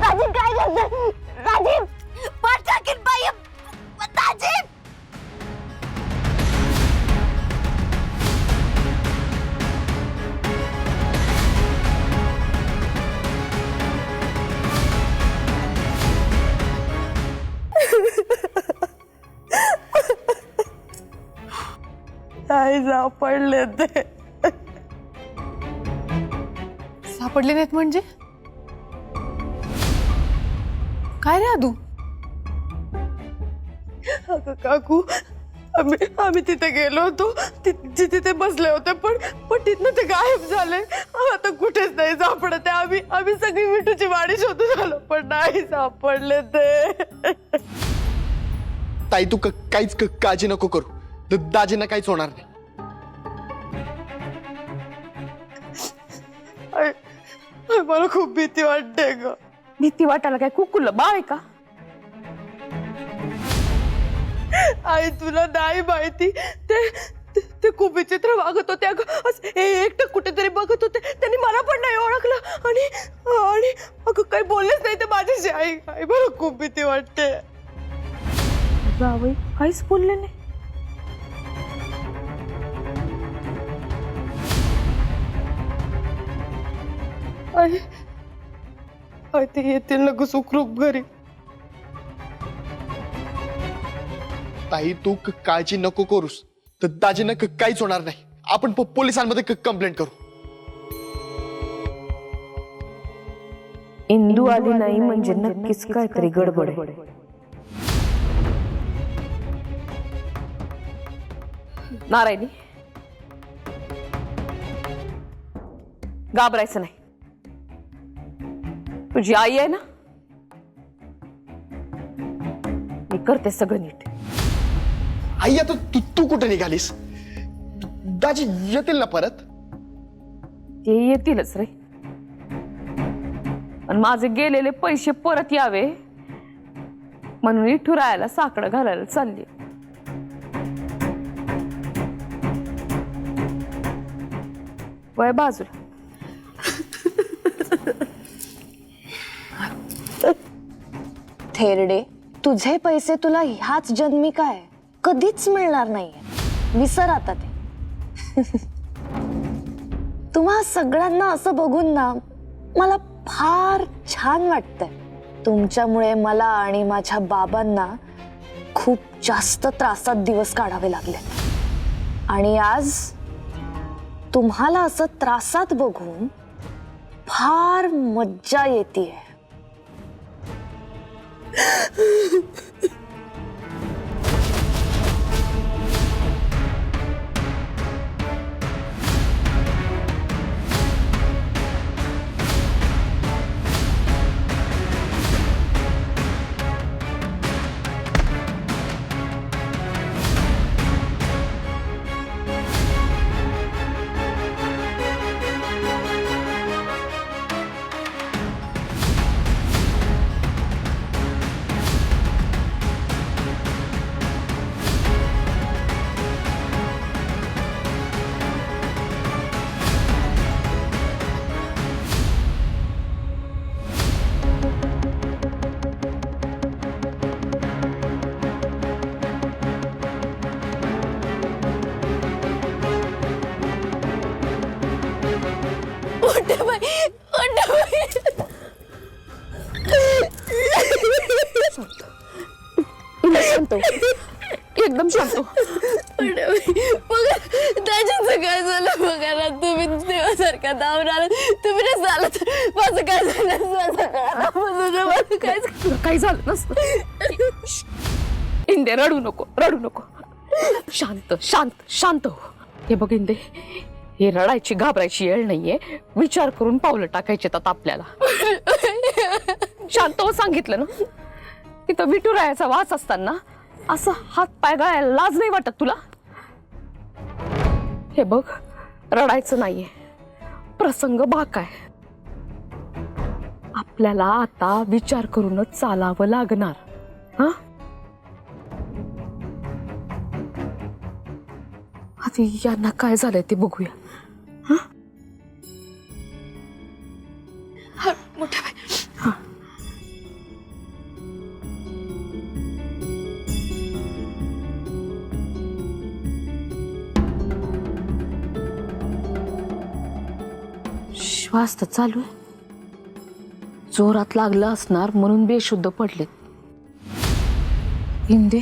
दाजी काय करताय? दाजी पाठ टाकेल बाई. दाजी काय सापडले ते. सापडले नाहीत म्हणजे काय रे आदू? अगं काकू आम्ही तिथे गेलो होतो, तिथे बसले होते, पण तिथनं ते गायब झाले. आता कुठेच नाही सापडत आहे. आम्ही सगळी मिठूची वाडी शोधून आलो, पण नाही सापडले ते. ताई तू काहीच काळजी नको करू, दाजींना काहीच होणार नाही. मला खूप भीती वाटते ग. भीती वाटायला काय कुकुलं बाळ आहे का? आई तुला नाही माहिती, ते खूप विचित्र वागत होते अगं. एकटं कुठेतरी बघत होते, त्यांनी मला पण नाही ओळखलं आणि अगं काही बोललेच नाही ते माझ्याशी. आई मला खूप भीती वाटते. जावई काहीच बोलले नाही. आई ते येतील ना सुखरूप घरी. ताई तू काळजी नको करूस, तर दाजींना काहीच होणार नाही. आपण पोलिसांमध्ये कंप्लेंट करू. इंदू आली नाही म्हणजे नक्कीच काहीतरी गडबड आहे. नारायणी, घाबरायचं नाही. तुझी आई आहे ना, मी करते सगळं नीट. आई आता तू कुठे निघालीस? दाजी येतील ना परत? ते येतीलच रे, पण माझे गेलेले पैसे परत यावे म्हणून इठुरायाला साकडं घालायला चालली. वय बाजूला. थेरडे, तुझे पैसे तुला ह्याच जन्मी काय कधीच मिळणार नाहीये. विसर आता ते. तुम्हा सगळ्यांना असं बघून ना मला फार छान वाटतंय. तुमच्यामुळे मला आणि माझ्या बाबांना खूप जास्त त्रासात दिवस काढावे लागले, आणि आज तुम्हाला असं त्रासात बघून फार मज्जा येतेय. एकदम शांत. त्याच्याचं काय झालं बघा ना. तुम्ही देवासारखा धावणार, तुम्ही नाही झालं तर माझं काय झालं? काही झालं नसतं. इंदे रडू नको, रडू नको. शांत शांत शांत हो. हे बघ इंदे, हे रडायची घाबरायची वेळ नाहीये. विचार करून पावलं टाकायचे आता आपल्याला. शांत हो सांगितलं ना. तिथं विठुरायाचा वास असताना असं हात पाय गळायला लाज नाही वाटत तुला? हे बघ, रडायचं नाहीये, प्रसंग बाकाय. आपल्याला आता विचार करूनच चालावं लागणार. हा, आधी यांना काय झालंय ते बघूया. हा, मोठ्या बाई, श्वास तर चालू आहे. जोरात लागलं असणार म्हणून बेशुद्ध पडलेत. इंदे,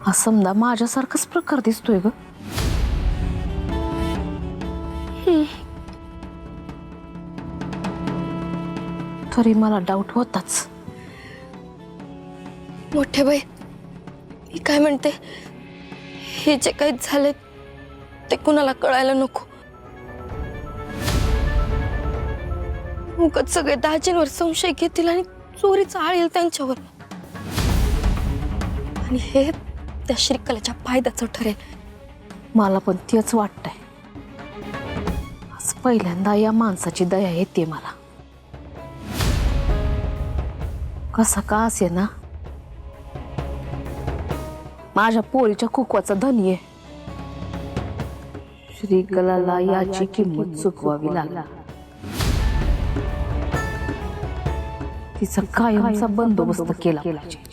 हा समजा माझ्यासारखाच प्रकार दिसतोय ग. तरी मला डाऊट होताच. मोठे बाई, मी काय म्हणते, हे जे काही झाले ते कुणाला कळायला नको. उगाच सगळे दाजींवर संशय घेतील आणि चोरीचा आळ येईल त्यांच्यावर, आणि हे त्या श्रीकलाच्या फायद्याचं ठरेल. मला पण तेच वाटतंय. आज पहिल्यांदा या माणसाची दया येते मला. कसा का असे ना, माझ्या पोरीच्या कुकवाचा धनी आहे. श्रीकलाला याची किंमत चुकवावी लागला. तिचा कायमचा बंदोबस्त केला पाहिजे.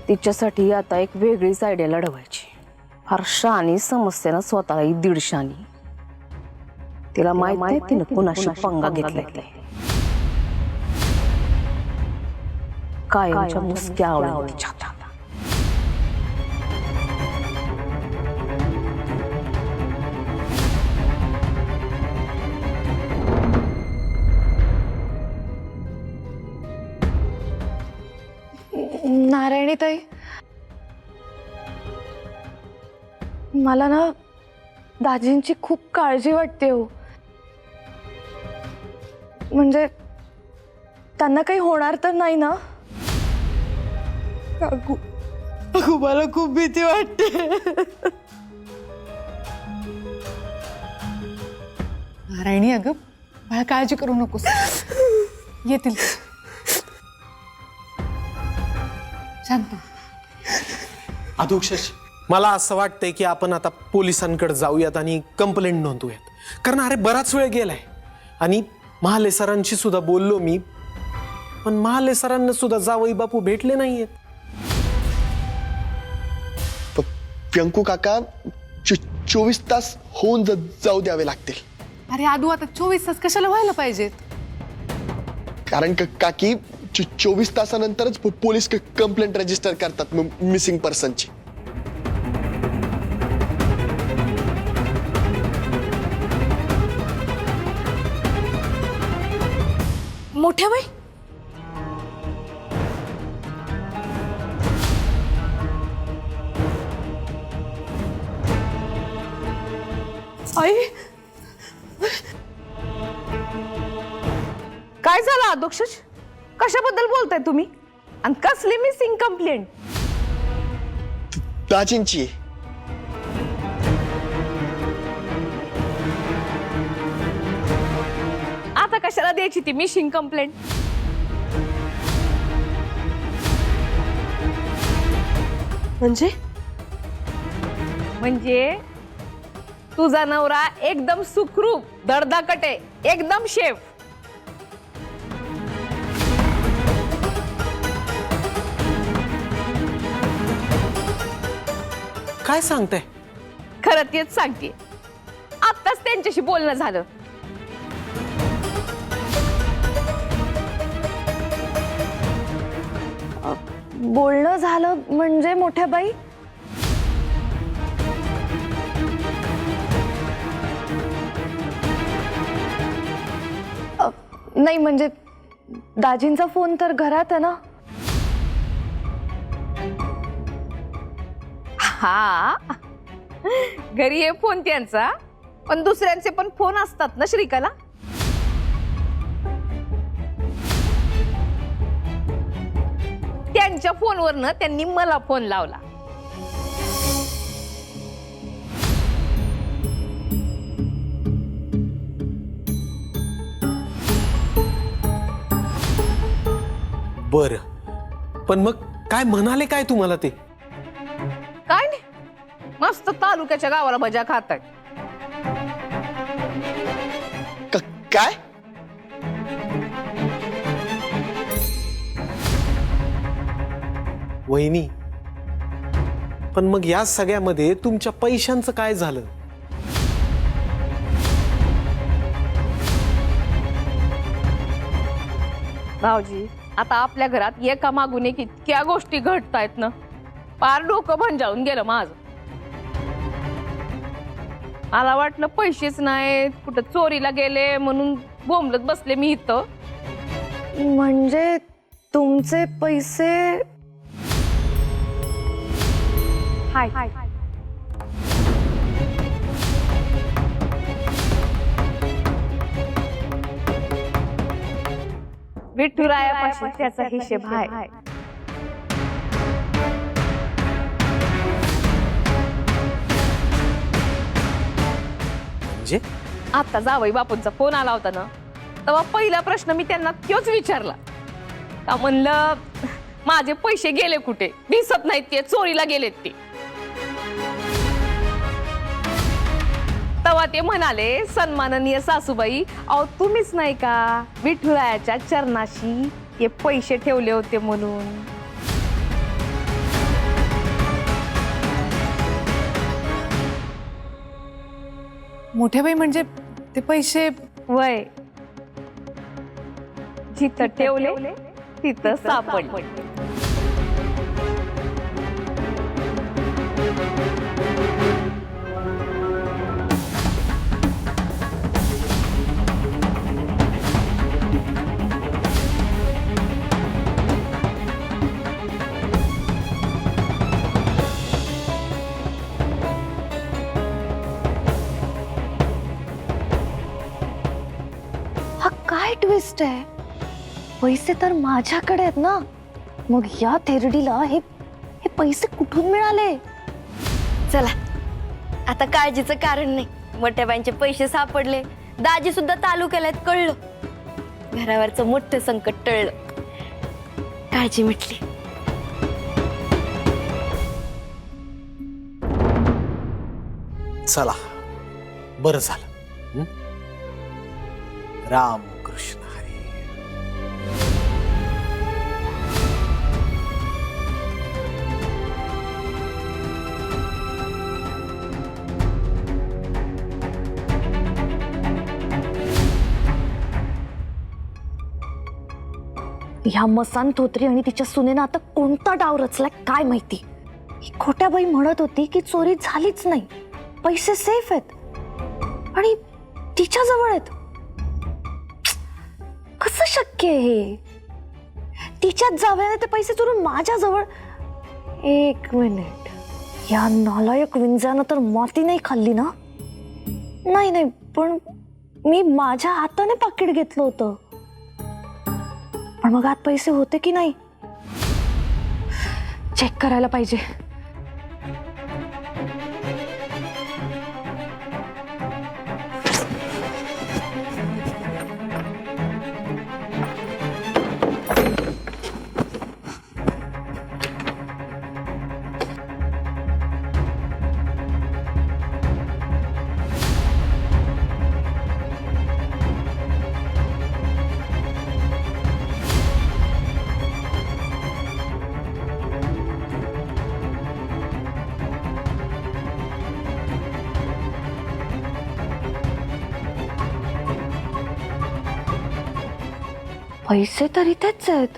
तिच्यासाठी आता एक वेगळीच आयडिया लढवायची. हर्षा आणि समस्येनं स्वतःला 150. तिला माहित नाही तिनं कुणाशी पंगा घेतलाय. कायमच्या मुसक्या आवडल्या तिच्या हातात. नारायणीताई, मला ना दाजींची खूप काळजी वाटते हो. म्हणजे त्यांना काही होणार तर नाही ना? काकू, काकू मला खूप भीती वाटते. नारायणी, अगं मला काळजी करू नकोस, येतील. शांत. अधोक्षज, मला असं वाटतंय की आपण आता पोलिसांकडे जाऊयात आणि कंप्लेंट नोंदवूयात. कारण अरे बराच वेळ गेलाय आणि महाले सरांशी सुद्धा बोललो मी, पण महाले सरांना सुद्धा जावई बापू भेटले नाहीयेत. व्यंकू काका 24 तास होऊन जाऊ द्यावे लागतील. अरे आदू, आता 24 तास कशाला व्हायला पाहिजेत? कारण काकी 24 तासानंतरच पोलीस कंप्लेंट रजिस्टर करतात मिसिंग पर्सनची. मोठ्या बाई, आई, काय झालं अध्यक्ष? कशाबद्दल बोलताय तुम्ही? आणि कसली मिसिंग कंप्लेंट? दाजींची. आता कशाला द्यायची ती मिसिंग कंप्लेंट? म्हणजे तुझा नवरा एकदम सुखरूप, धडधाकटे, एकदम शेफ. काय सांगताय? खरं तेच सांगते. आत्ताच त्यांच्याशी बोलणं झालं. बोलणं झालं म्हणजे मोठ्या बाई? नाही म्हणजे दाजींचा फोन तर घरात आहे ना? हा, घरी आहे फोन त्यांचा, पण दुसऱ्यांचे पण फोन असतात ना श्रीकला. त्यांच्या फोनवरनं त्यांनी मला फोन लावला. बर, पण मग काय म्हणाले काय तुम्हाला ते? काय नाही, मस्त तालुक्याच्या गावाला भज्या खाताय. काय? वहिनी, पण मग या सगळ्यामध्ये तुमच्या पैशांचं काय झालं? भाऊजी, आता आपल्या घरात एका मागून एक इतक्या गोष्टी घडतायत ना, पार डोकं भंजाळून गेलं माझं. मला वाटलं पैसेच नाहीत, कुठं चोरीला गेले म्हणून बोंबलत बसले मी इथं. म्हणजे तुमचे पैसे हाय विठुरायापाशी त्याचा हिशेब आहे. म्हणजे आता जावई बापूंचा फोन आला होता ना, तेव्हा पहिला प्रश्न मी त्यांना तोच विचारला. का म्हणलं माझे पैसे गेले कुठे, दिसत नाहीत ते, चोरीला गेलेत ते. तेव्हा ते म्हणाले, सन्माननीय सासूबाई, अहो तुम्हीच नाही का विठुरायाच्या चरणाशी हे पैसे ठेवले होते म्हणून. मोठ्या बाई म्हणजे ते पैसे वय जिथं ठेवले तिथं सापडले. हा काय ट्विस्ट आहे? पैसे तर माझ्याकडे आहेत ना, मग या थेरडीला हे हे पैसे कुठून मिळाले? चला आता काळजीचं कारण नाही. मोठ्याबाईंचे पैसे सापडले, दाजी सुद्धा तालुक्याला कळलं, घरावरचं मोठं संकट टळलं, काळजी मिटली. चला बरं झालं. हं? राम कृष्ण हरी. ह्या मसान धोत्री आणि तिच्या सुनेनं आता कोणता डाव रचलाय काय माहिती. ही खोट्या बाई म्हणत होती की चोरी झालीच नाही, पैसे सेफ आहेत आणि तिच्या जवळ आहेत. कसं शक्य आहे हे? तिच्याच जावयाने ते पैसे चोरून माझ्या जवळ. एक मिनिट, या नालायक विंजानं तर माती नाही खाल्ली ना? नाही नाही, पण मी माझ्या हाताने पाकिट घेतलं होतं. पण मग आत पैसे होते की नाही चेक करायला पाहिजे. पैसे तर इथेच आहेत.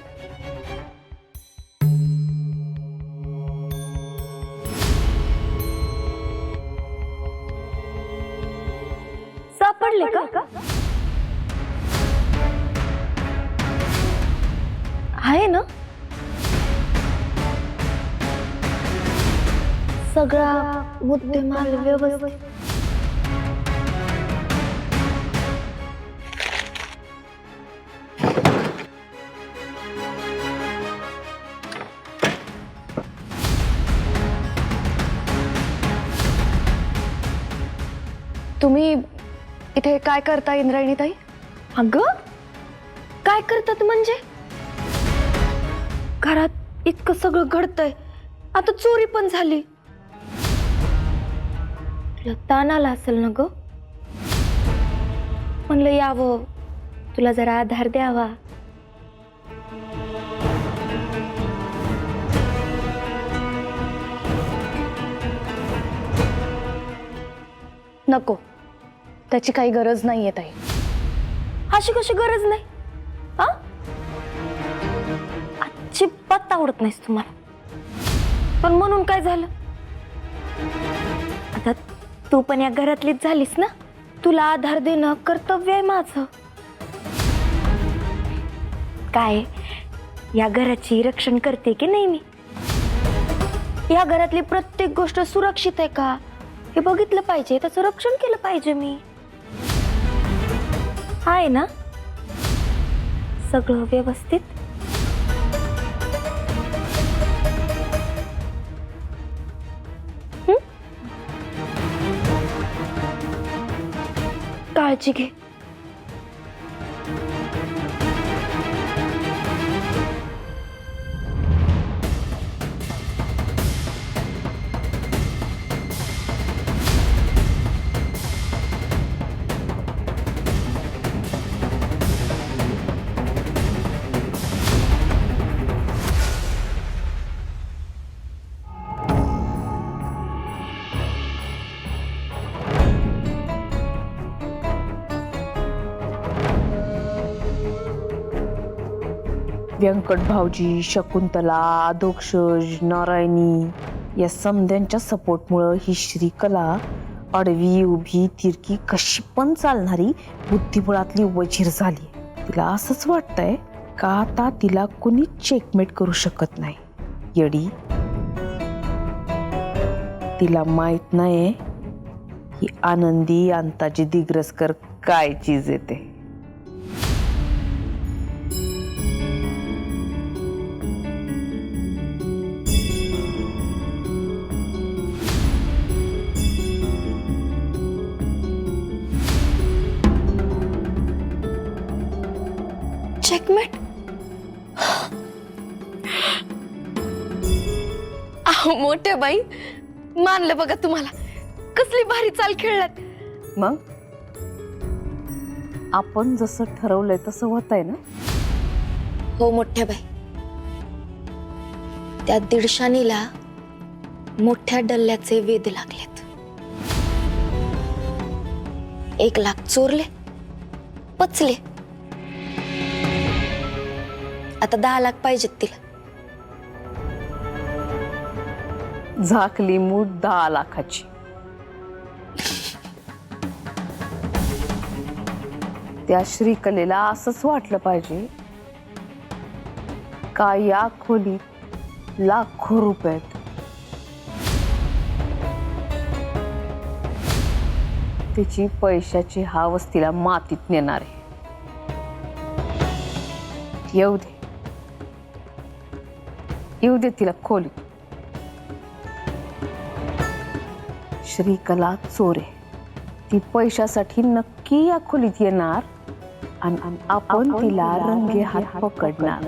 सापडले का? आहे ना सगळा मुद्देमाल व्यवस्थित. तुम्ही इथे काय करता इंद्रायणी ताई? अगं काय करतात म्हणजे? घरात इतकं सगळं घडतंय, आता चोरी पण झाली. तुला ताण आला असेल ना ग? म्हणलं यावं, तुला जरा आधार द्यावा. नको, त्याची काही गरज नाहीये ताई. अशी कशी गरज नाही? हा, अजिबात आवडत नाहीस तुम्हाला. पण म्हणून काय झालं? आता तू पण या घरातलीच झालीस ना, तुला आधार देणं कर्तव्य आहे माझं. काय या घराची रक्षण करते की नाही मी? या घरातली प्रत्येक गोष्ट सुरक्षित आहे का हे बघितलं पाहिजे, त्याचं रक्षण केलं पाहिजे मी. आहे ना सगळं व्यवस्थित? काळजी घे. व्यंकट भाऊजी, शकुंतला, अधोक्षज, नारायणी या समध्यांच्या सपोर्टमुळं ही श्रीकला अडवी उभी तिरकी कशी पण चालणारी बुद्धिबळातली वजीर झाली. तिला असंच वाटतंय का आता तिला कुणी चेकमेट करू शकत नाही. येडी, तिला माहित नाही ही आनंदी अंताजी दिग्रसकर काय चीज येते. चेकमेट. अहो मोठ्या बाई, मानलं बघा तुम्हाला. कसली भारी चाल खेळलात. मग आपण जसं ठरवलंय तसं होत आहे ना? हो मोठ्या बाई, त्या दीडशानीला मोठ्या डल्ल्याचे वेध लागलेत. 1 लाख चोरले, पचले. आता 10 लाख पाहिजेत तिला. झाकली मूठ 10 लाखाची. त्या श्रीकलेला असंच वाटलं पाहिजे का या खोलीत लाखो रुपये आहेत. तिची पैशाची हावस तिला मातीत नेणार आहे. येऊ दे तिला खोलीत. श्रीकला चोर आहे. ती पैशासाठी नक्की या खोलीत येणार आणि आपण तिला रंगे हात पकडणार.